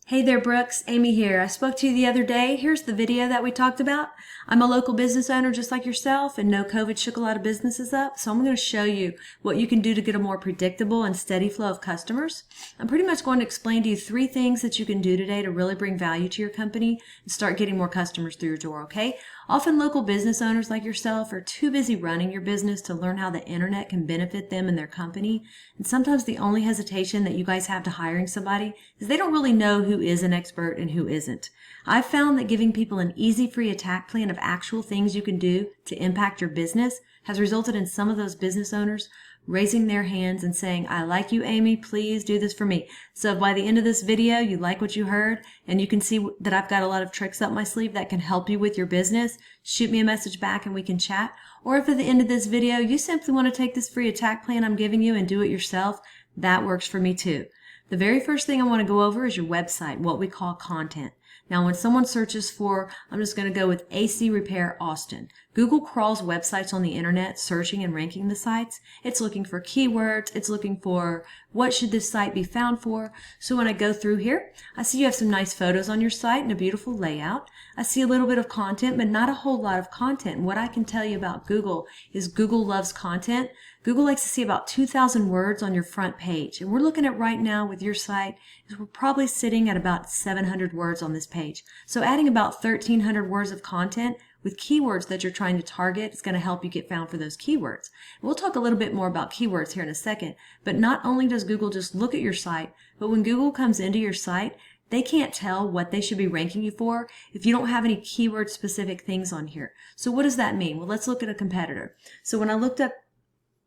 Hey there, Brooks. Amy here. I spoke to you the other day. Here's the video that we talked about. I'm a local business owner just like yourself, and no COVID shook a lot of businesses up. So I'm going to show you what you can do to get a more predictable and steady flow of customers. I'm pretty much going to explain to you 3 things that you can do today to really bring value to your company and start getting more customers through your door, okay? Often local business owners like yourself are too busy running your business to learn how the internet can benefit them and their company. And sometimes the only hesitation that you guys have to hiring somebody is they don't really know who is an expert and who isn't. I've found that giving people an easy free attack plan of actual things you can do to impact your business has resulted in some of those business owners raising their hands and saying, I like you, Amy, please do this for me. So by the end of this video, you like what you heard, and you can see that I've got a lot of tricks up my sleeve that can help you with your business, shoot me a message back and we can chat. Or if at the end of this video, you simply want to take this free attack plan I'm giving you and do it yourself, that works for me too. The very first thing I want to go over is your website, what we call content. Now, when someone searches for, I'm just going to go with AC Repair Austin. Google crawls websites on the internet, searching and ranking the sites. It's looking for keywords. It's looking for what should this site be found for. So when I go through here, I see you have some nice photos on your site and a beautiful layout. I see a little bit of content, but not a whole lot of content. And what I can tell you about Google is Google loves content. Google likes to see about 2,000 words on your front page. And we're looking at right now with your site is we're probably sitting at about 700 words on this page. So adding about 1,300 words of content with keywords that you're trying to target is going to help you get found for those keywords. We'll talk a little bit more about keywords here in a second, but not only does Google just look at your site, but when Google comes into your site, they can't tell what they should be ranking you for if you don't have any keyword specific things on here. So what does that mean? Well, let's look at a competitor. So when I looked up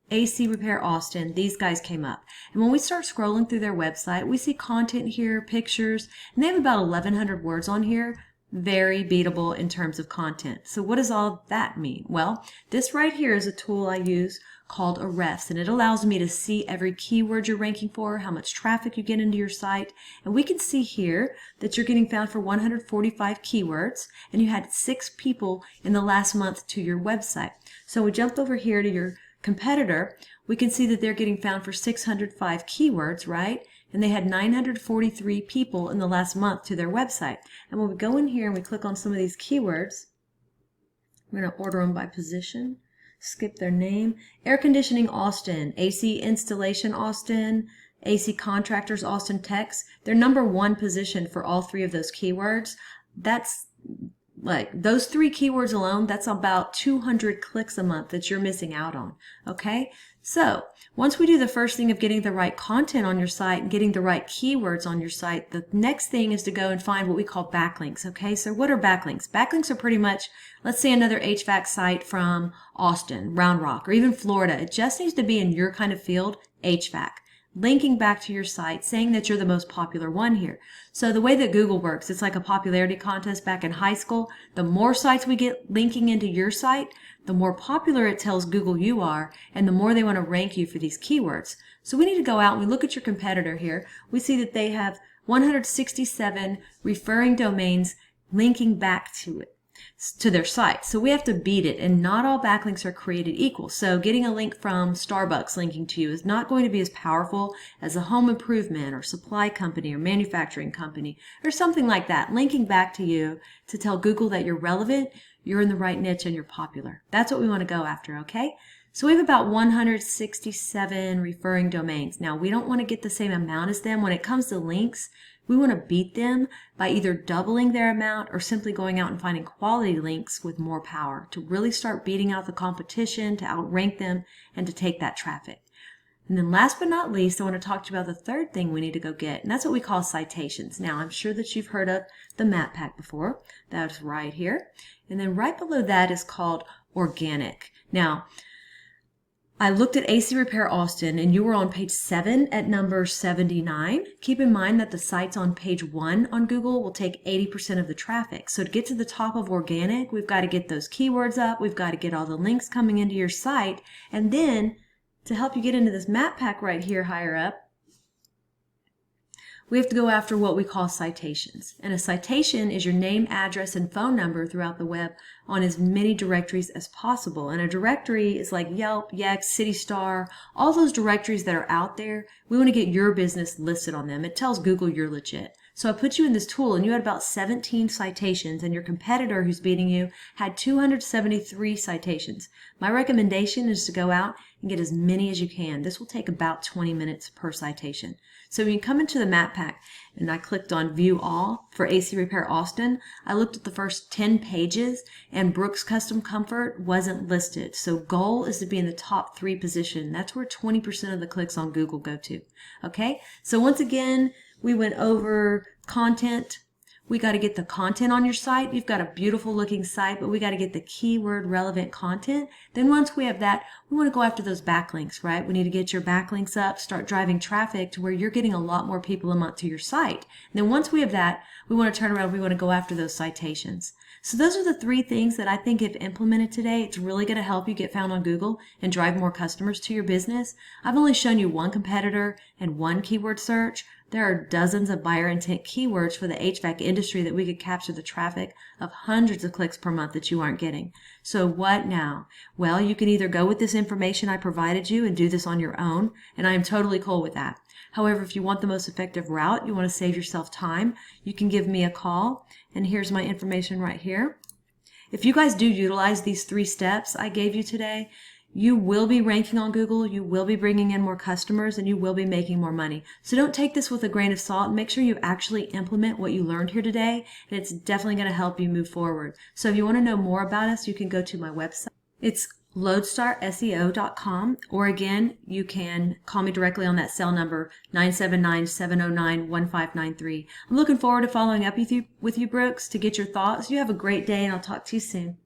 AC Repair Austin, these guys came up. And when we start scrolling through their website, we see content here, pictures, and they have about 1,100 words on here. Very beatable in terms of content. So what does all that mean? Well, this right here is a tool I use called Ahrefs, and it allows me to see every keyword you're ranking for, how much traffic you get into your site, and we can see here that you're getting found for 145 keywords, and you had 6 people in the last month to your website. So we jumped over here to your competitor, we can see that they're getting found for 605 keywords, right? And they had 943 people in the last month to their website. And when we go in here and we click on some of these keywords, I'm going to order them by position, skip their name. Air conditioning Austin, AC installation Austin, AC contractors Austin techs. They're number 1 position for all 3 of those keywords. That's like those 3 keywords alone, that's about 200 clicks a month that you're missing out on. Okay, so once we do the first thing of getting the right content on your site and getting the right keywords on your site, the next thing is to go and find what we call backlinks. Okay, so what are backlinks? Backlinks are pretty much, let's say another HVAC site from Austin, Round Rock, or even Florida. It just needs to be in your kind of field, HVAC. Linking back to your site, saying that you're the most popular one here. So the way that Google works, it's like a popularity contest back in high school. The more sites we get linking into your site, the more popular it tells Google you are, and the more they want to rank you for these keywords. So we need to go out and we look at your competitor here. We see that they have 167 referring domains linking back to it, to their site. So we have to beat it, and not all backlinks are created equal. So getting a link from Starbucks linking to you is not going to be as powerful as a home improvement or supply company or manufacturing company or something like that. Linking back to you to tell Google that you're relevant, you're in the right niche, and you're popular. That's what we want to go after, okay? So we have about 167 referring domains. Now, we don't want to get the same amount as them. When it comes to links, we want to beat them by either doubling their amount or simply going out and finding quality links with more power to really start beating out the competition, to outrank them, and to take that traffic. And then last but not least, I want to talk to you about the third thing we need to go get, and that's what we call citations. Now, I'm sure that you've heard of the map pack before. That's right here. And then right below that is called organic. Now, I looked at AC Repair Austin, and you were on page 7 at number 79. Keep in mind that the sites on page 1 on Google will take 80% of the traffic. So to get to the top of organic, we've got to get those keywords up. We've got to get all the links coming into your site. And then to help you get into this map pack right here higher up, we have to go after what we call citations. And a citation is your name, address, and phone number throughout the web on as many directories as possible. And a directory is like Yelp, Yext, CityStar, all those directories that are out there. We want to get your business listed on them. It tells Google you're legit. So I put you in this tool and you had about 17 citations, and your competitor who's beating you had 273 citations. My recommendation is to go out and get as many as you can. This will take about 20 minutes per citation. So when you come into the map pack, and I clicked on View All for AC Repair Austin, I looked at the first 10 pages and Brooks Custom Comfort wasn't listed. So goal is to be in the top 3 position. That's where 20% of the clicks on Google go to. Okay, so once again, we went over content. We got to get the content on your site. You've got a beautiful looking site, but we got to get the keyword relevant content. Then once we have that, we want to go after those backlinks, right? We need to get your backlinks up, start driving traffic to where you're getting a lot more people a month to your site. And then once we have that, we want to turn around, we want to go after those citations. So those are the 3 things that I think if implemented today, it's really going to help you get found on Google and drive more customers to your business. I've only shown you 1 competitor and 1 keyword search. There are dozens of buyer intent keywords for the HVAC industry that we could capture the traffic of hundreds of clicks per month that you aren't getting. So what now? Well, you can either go with this information I provided you and do this on your own, and I am totally cool with that. However, if you want the most effective route, you want to save yourself time, you can give me a call, and here's my information right here. If you guys do utilize these 3 steps I gave you today, you will be ranking on Google, you will be bringing in more customers, and you will be making more money. So don't take this with a grain of salt. Make sure you actually implement what you learned here today, and it's definitely going to help you move forward. So if you want to know more about us, you can go to my website. It's loadstarseo.com, or again, you can call me directly on that cell number, 979-709-1593. I'm looking forward to following up with you, Brooks, to get your thoughts. You have a great day, and I'll talk to you soon.